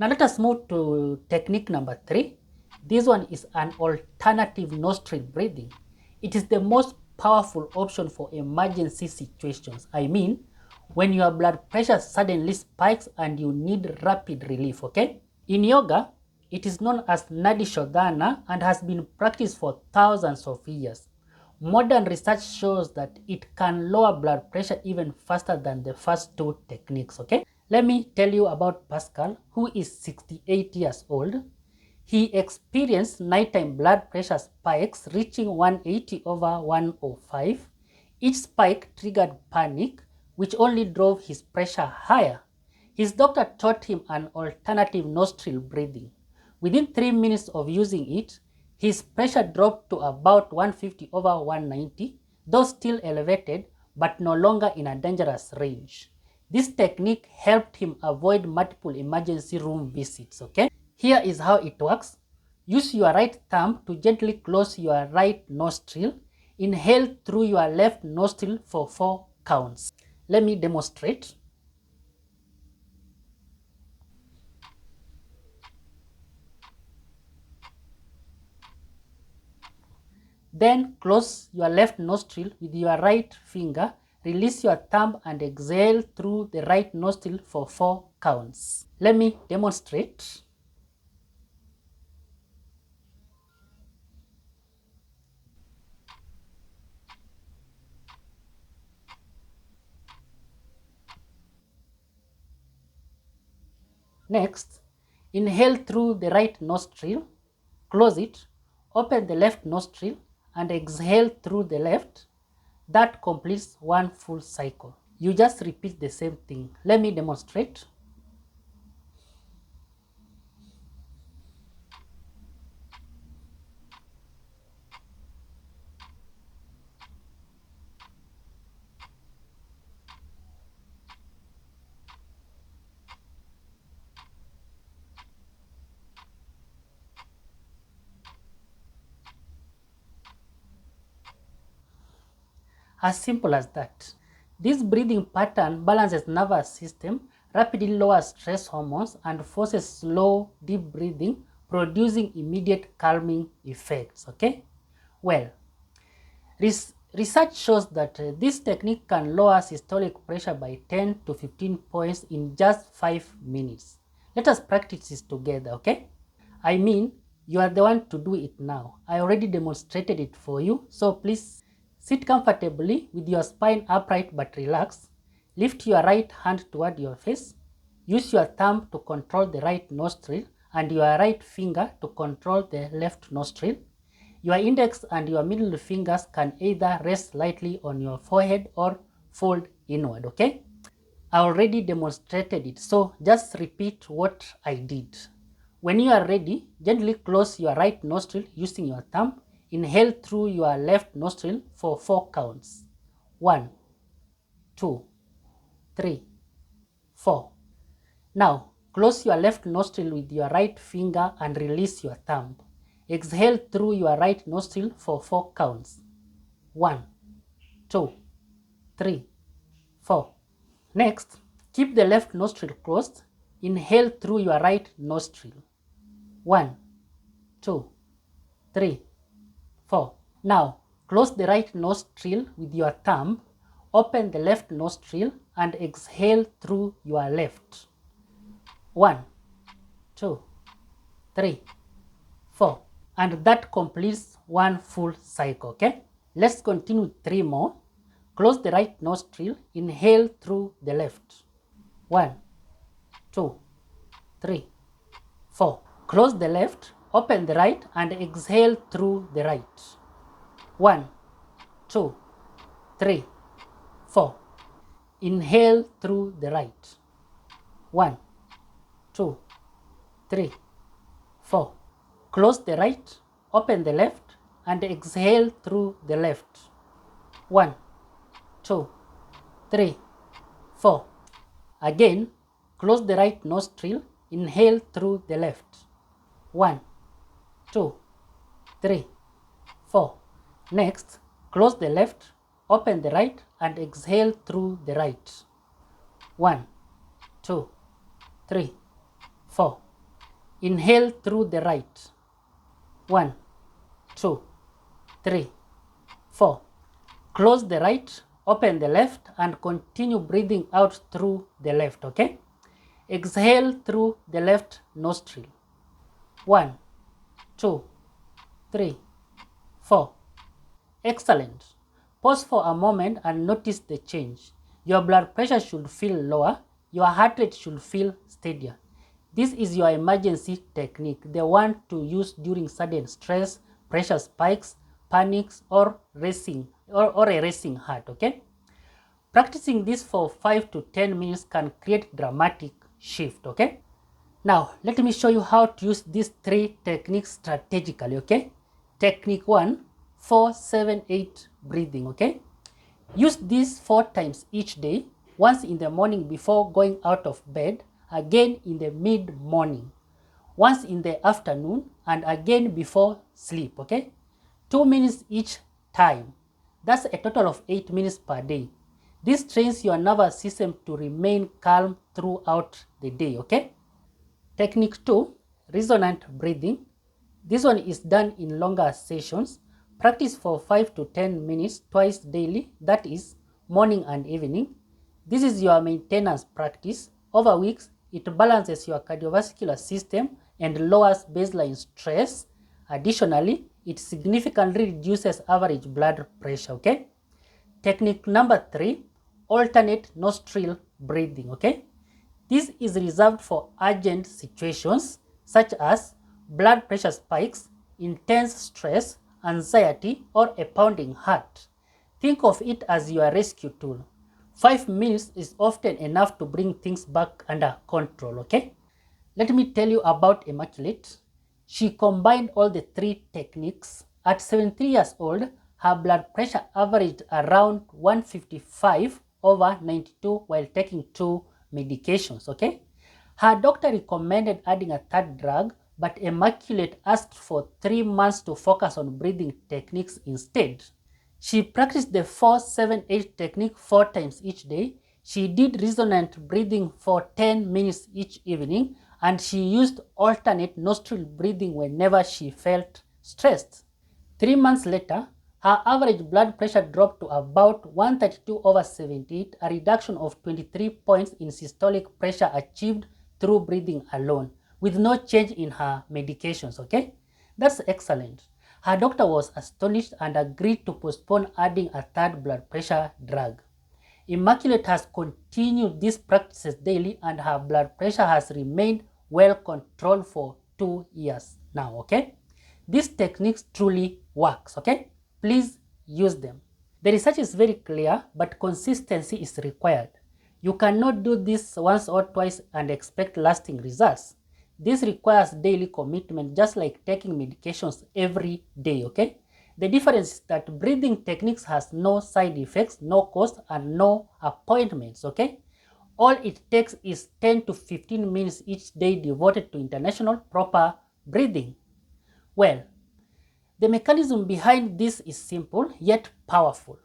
Now let us move to technique number 3. This one is an alternative nostril breathing. It is the most powerful option for emergency situations. I mean, when your blood pressure suddenly spikes and you need rapid relief, okay? In yoga, it is known as Nadi Shodhana and has been practiced for thousands of years. Modern research shows that it can lower blood pressure even faster than the first two techniques, okay? Let me tell you about Pascal, who is 68 years old. He experienced nighttime blood pressure spikes reaching 180/105. Each spike triggered panic, which only drove his pressure higher. His doctor taught him an alternative nostril breathing. Within 3 minutes of using it, his pressure dropped to about 150/190, though still elevated, but no longer in a dangerous range. This technique helped him avoid multiple emergency room visits, okay? Here is how it works. Use your right thumb to gently close your right nostril. Inhale through your left nostril for 4 counts. Let me demonstrate. Then close your left nostril with your right finger. Release your thumb and exhale through the right nostril for 4 counts. Let me demonstrate. Next, inhale through the right nostril, close it, open the left nostril, and exhale through the left. That completes one full cycle. You just repeat the same thing. Let me demonstrate. As simple as that. This breathing pattern balances nervous system, rapidly lowers stress hormones, and forces slow, deep breathing, producing immediate calming effects. Okay? Well, research shows that this technique can lower systolic pressure by 10 to 15 points in just 5 minutes. Let us practice this together, okay? I mean, you are the one to do it now. I already demonstrated it for you, so please sit comfortably with your spine upright but relaxed. Lift your right hand toward your face. Use your thumb to control the right nostril and your right finger to control the left nostril. Your index and your middle fingers can either rest lightly on your forehead or fold inward, okay? I already demonstrated it, so just repeat what I did. When you are ready, gently close your right nostril using your thumb. Inhale through your left nostril for 4 counts. 1, 2, 3, 4. Now, close your left nostril with your right finger and release your thumb. Exhale through your right nostril for 4 counts. 1, 2, 3, 4. Next, keep the left nostril closed. Inhale through your right nostril. 1, 2, 3, 4. Now, close the right nostril with your thumb. Open the left nostril and exhale through your left. 1, 2, 3, 4. And that completes one full cycle, okay? Let's continue 3 more. Close the right nostril. Inhale through the left. 1, 2, 3, 4. Close the left, open the right, and exhale through the right. 1, 2, 3, 4. Inhale through the right. 1, 2, 3, 4. Close the right, open the left, and exhale through the left. 1, 2, 3, 4. Again, close the right nostril, inhale through the left. 1, 2, 3, 4. Next, close the left, open the right, and exhale through the right. 1, 2, 3, 4. Inhale through the right. 1, 2, 3, 4. Close the right, open the left, and continue breathing out through the left, okay? Exhale through the left nostril. 1, 2, 3, 4. Excellent. Pause for a moment and notice the change. Your blood pressure should feel lower. Your heart rate should feel steadier. This is your emergency technique, the one to use during sudden stress, pressure spikes, panics, or a racing heart, okay? Practicing this for 5 to 10 minutes can create dramatic shift, okay? Now, let me show you how to use these 3 techniques strategically, okay? Technique 1, 4-7-8 breathing, okay? Use this 4 times each day, once in the morning before going out of bed, again in the mid-morning, once in the afternoon, and again before sleep, okay? 2 minutes each time. That's a total of 8 minutes per day. This trains your nervous system to remain calm throughout the day, okay? Technique 2, resonant breathing. This one is done in longer sessions. Practice for 5 to 10 minutes twice daily, that is morning and evening. This is your maintenance practice. Over weeks, it balances your cardiovascular system and lowers baseline stress. Additionally, it significantly reduces average blood pressure, okay? Technique number 3, alternate nostril breathing, okay? This is reserved for urgent situations such as blood pressure spikes, intense stress, anxiety, or a pounding heart. Think of it as your rescue tool. 5 minutes is often enough to bring things back under control, okay? Let me tell you about Immaculate. She combined all the 3 techniques. At 73 years old, her blood pressure averaged around 155/92 while taking 2 medications, okay? Her doctor recommended adding a 3rd drug, but Immaculate asked for 3 months to focus on breathing techniques instead. She practiced the 4-7-8 technique 4 times each day. She did resonant breathing for 10 minutes each evening, and she used alternate nostril breathing whenever she felt stressed. 3 months later, her average blood pressure dropped to about 132/78, a reduction of 23 points in systolic pressure achieved through breathing alone, with no change in her medications, okay? That's excellent. Her doctor was astonished and agreed to postpone adding a 3rd blood pressure drug. Immaculate has continued these practices daily, and her blood pressure has remained well controlled for 2 years now, okay? These techniques truly works, okay? Please use them. The research is very clear, but consistency is required. You cannot do this once or twice and expect lasting results. This requires daily commitment, just like taking medications every day, okay? The difference is that breathing techniques has no side effects, no cost, and no appointments, okay? All it takes is 10 to 15 minutes each day devoted to international proper breathing. Well, the mechanism behind this is simple yet powerful.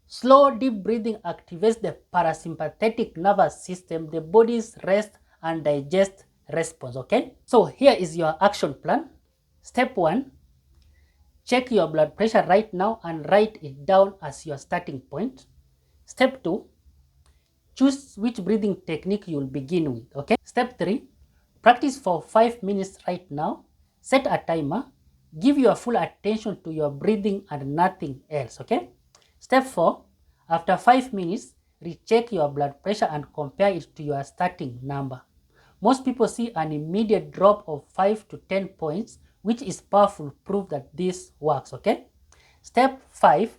Slow, deep breathing activates the parasympathetic nervous system, the body's rest and digest response, okay? So here is your action plan. Step 1, check your blood pressure right now and write it down as your starting point. Step 2, choose which breathing technique you'll begin with, okay? Step 3, practice for 5 minutes right now. Set a timer. Give your full attention to your breathing and nothing else, okay? Step 4, after 5 minutes, recheck your blood pressure and compare it to your starting number. Most people see an immediate drop of 5 to 10 points, which is powerful proof that this works, okay? Step 5,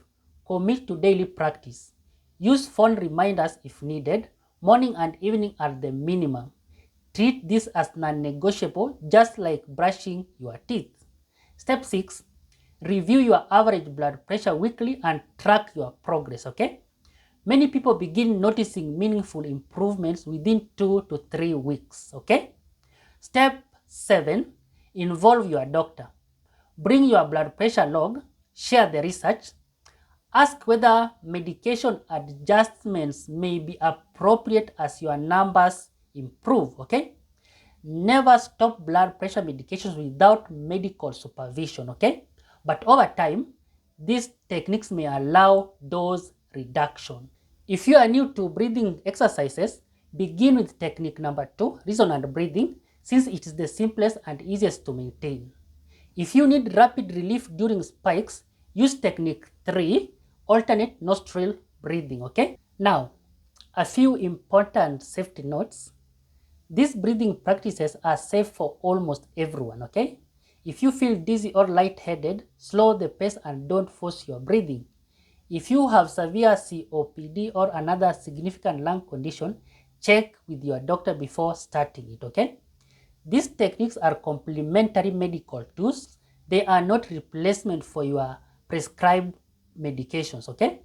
commit to daily practice. Use phone reminders if needed. Morning and evening are the minimum. Treat this as non-negotiable, just like brushing your teeth. Step 6, review your average blood pressure weekly and track your progress, okay? Many people begin noticing meaningful improvements within 2 to 3 weeks, okay? Step 7, involve your doctor. Bring your blood pressure log, share the research, ask whether medication adjustments may be appropriate as your numbers improve, okay? Never stop blood pressure medications without medical supervision, okay? But over time, these techniques may allow dose reduction. If you are new to breathing exercises, begin with technique number 2, resonant breathing, since it is the simplest and easiest to maintain. If you need rapid relief during spikes, use technique 3, alternate nostril breathing, okay? Now, a few important safety notes. These breathing practices are safe for almost everyone, okay? If you feel dizzy or lightheaded, slow the pace and don't force your breathing. If you have severe COPD or another significant lung condition, check with your doctor before starting it, okay? These techniques are complementary medical tools. They are not replacement for your prescribed medications, okay?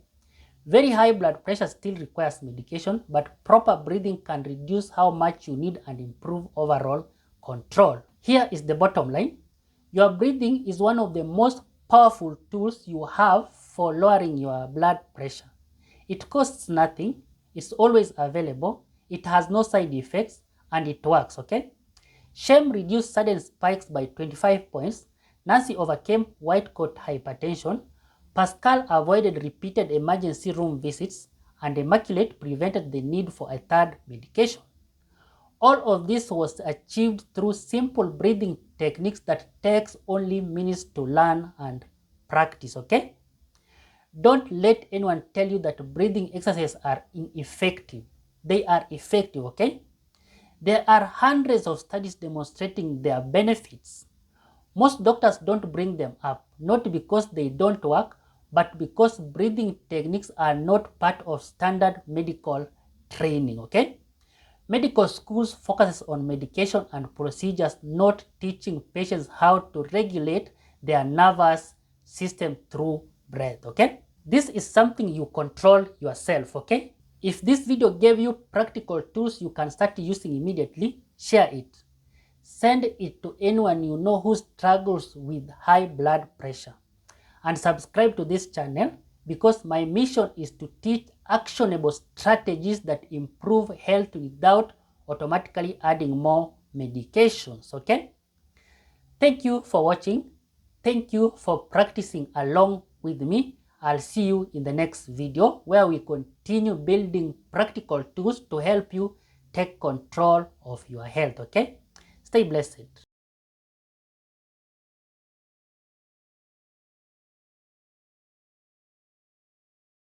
Very high blood pressure still requires medication, but proper breathing can reduce how much you need and improve overall control. Here is the bottom line. Your breathing is one of the most powerful tools you have for lowering your blood pressure. It costs nothing, it's always available, it has no side effects, and it works, okay? Shame reduced sudden spikes by 25 points. Nancy overcame white coat hypertension. Pascal avoided repeated emergency room visits. And Immaculate prevented the need for a third medication. All of this was achieved through simple breathing techniques that takes only minutes to learn and practice, okay? Don't let anyone tell you that breathing exercises are ineffective. They are effective, okay? There are hundreds of studies demonstrating their benefits. Most doctors don't bring them up, not because they don't work, but because breathing techniques are not part of standard medical training, okay? Medical schools focuses on medication and procedures, not teaching patients how to regulate their nervous system through breath, okay? This is something you control yourself, okay? If this video gave you practical tools you can start using immediately, share it. Send it to anyone you know who struggles with high blood pressure. And subscribe to this channel because my mission is to teach actionable strategies that improve health without automatically adding more medications, okay? Thank you for watching. Thank you for practicing along with me. I'll see you in the next video where we continue building practical tools to help you take control of your health, okay? Stay blessed.